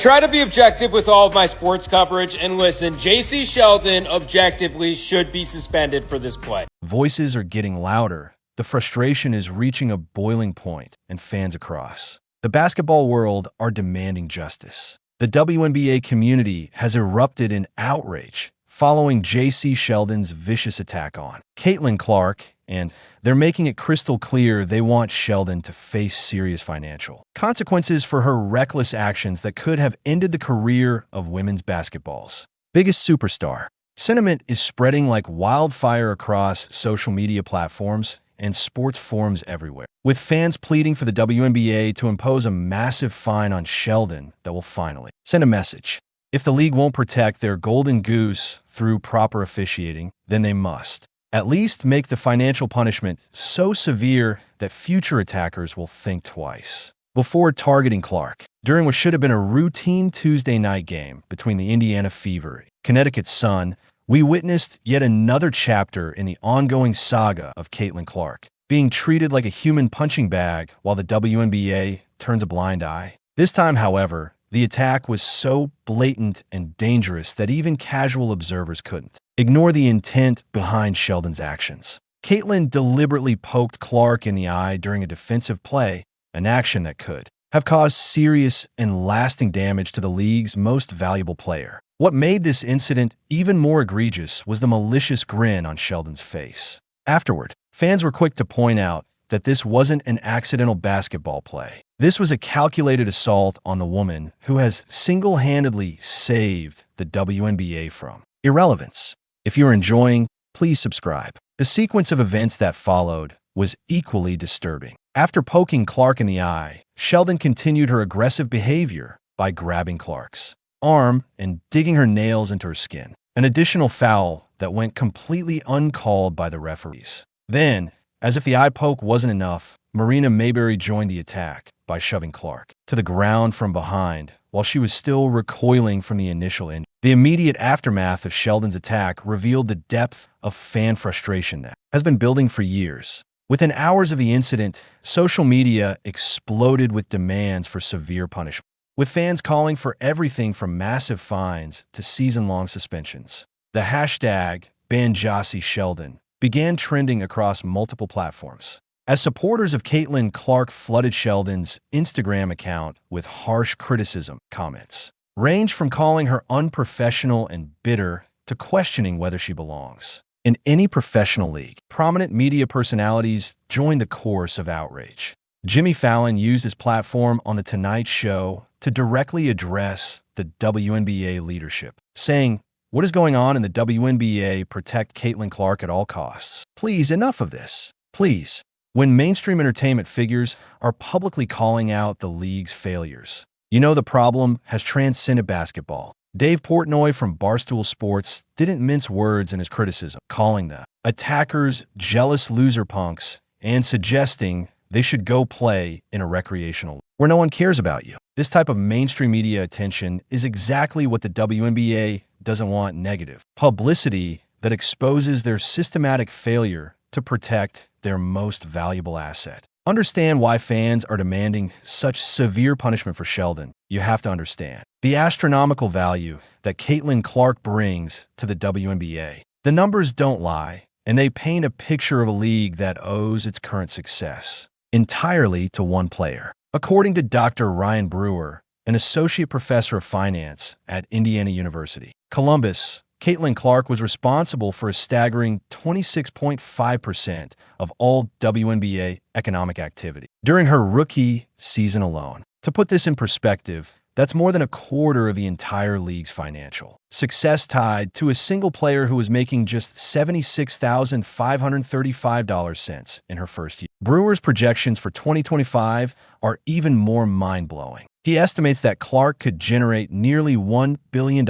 try to be objective with all of my sports coverage, and listen, Jacy Sheldon objectively should be suspended for this play. Voices are getting louder. The frustration is reaching a boiling point, and fans across the basketball world are demanding justice. The WNBA community has erupted in outrage following Jacy Sheldon's vicious attack on Caitlin Clark, and they're making it crystal clear they want Sheldon to face serious financial consequences for her reckless actions that could have ended the career of women's basketball's biggest superstar. Sentiment is spreading like wildfire across social media platforms and sports forums everywhere, with fans pleading for the WNBA to impose a massive fine on Sheldon that will finally send a message. If the league won't protect their golden goose through proper officiating, then they must at least make the financial punishment so severe that future attackers will think twice before targeting Clark. During what should have been a routine Tuesday night game between the Indiana Fever and Connecticut Sun, we witnessed yet another chapter in the ongoing saga of Caitlin Clark being treated like a human punching bag while the WNBA turns a blind eye. This time, however, the attack was so blatant and dangerous that even casual observers couldn't ignore the intent behind Sheldon's actions. Caitlin deliberately poked Clark in the eye during a defensive play, an action that could have caused serious and lasting damage to the league's most valuable player. What made this incident even more egregious was the malicious grin on Sheldon's face. Afterward, fans were quick to point out that this wasn't an accidental basketball play. This was a calculated assault on the woman who has single-handedly saved the WNBA from irrelevance. If you're enjoying, please subscribe. The sequence of events that followed was equally disturbing. After poking Clark in the eye, Sheldon continued her aggressive behavior by grabbing Clark's arm and digging her nails into her skin, an additional foul that went completely uncalled by the referees. Then, as if the eye poke wasn't enough, Marina Mayberry joined the attack by shoving Clark to the ground from behind while she was still recoiling from the initial injury. The immediate aftermath of Sheldon's attack revealed the depth of fan frustration that has been building for years. Within hours of the incident, social media exploded with demands for severe punishment, with fans calling for everything from massive fines to season-long suspensions. The hashtag #BanJacySheldon began trending across multiple platforms, as supporters of Caitlin Clark flooded Sheldon's Instagram account with harsh criticism comments, ranged from calling her unprofessional and bitter to questioning whether she belongs in any professional league. Prominent media personalities joined the chorus of outrage. Jimmy Fallon used his platform on The Tonight Show to directly address the WNBA leadership, saying, "What is going on in the WNBA? Protect Caitlin Clark at all costs. Please, enough of this. Please." When mainstream entertainment figures are publicly calling out the league's failures, you know the problem has transcended basketball. Dave Portnoy from Barstool Sports didn't mince words in his criticism, calling the attackers jealous loser punks and suggesting they should go play in a recreational league where no one cares about you. This type of mainstream media attention is exactly what the WNBA doesn't want: negative publicity that exposes their systematic failure to protect their most valuable asset. Understand why fans are demanding such severe punishment for Sheldon. You have to understand the astronomical value that Caitlin Clark brings to the WNBA. The numbers don't lie, and they paint a picture of a league that owes its current success entirely to one player. According to Dr. Ryan Brewer, an associate professor of finance at Indiana University, Columbus, Caitlin Clark was responsible for a staggering 26.5% of all WNBA economic activity during her rookie season alone. To put this in perspective, that's more than a quarter of the entire league's financial success tied to a single player who was making just $76,535 in her first year. Brewer's projections for 2025 are even more mind-blowing. He estimates that Clark could generate nearly $1 billion,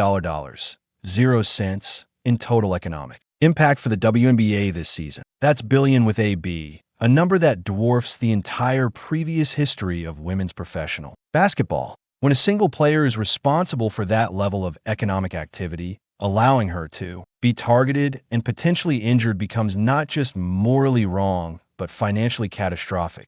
0 cents, in total economic impact for the WNBA this season. That's billion with a B, a number that dwarfs the entire previous history of women's professional basketball. When a single player is responsible for that level of economic activity, allowing her to be targeted and potentially injured becomes not just morally wrong, but financially catastrophic.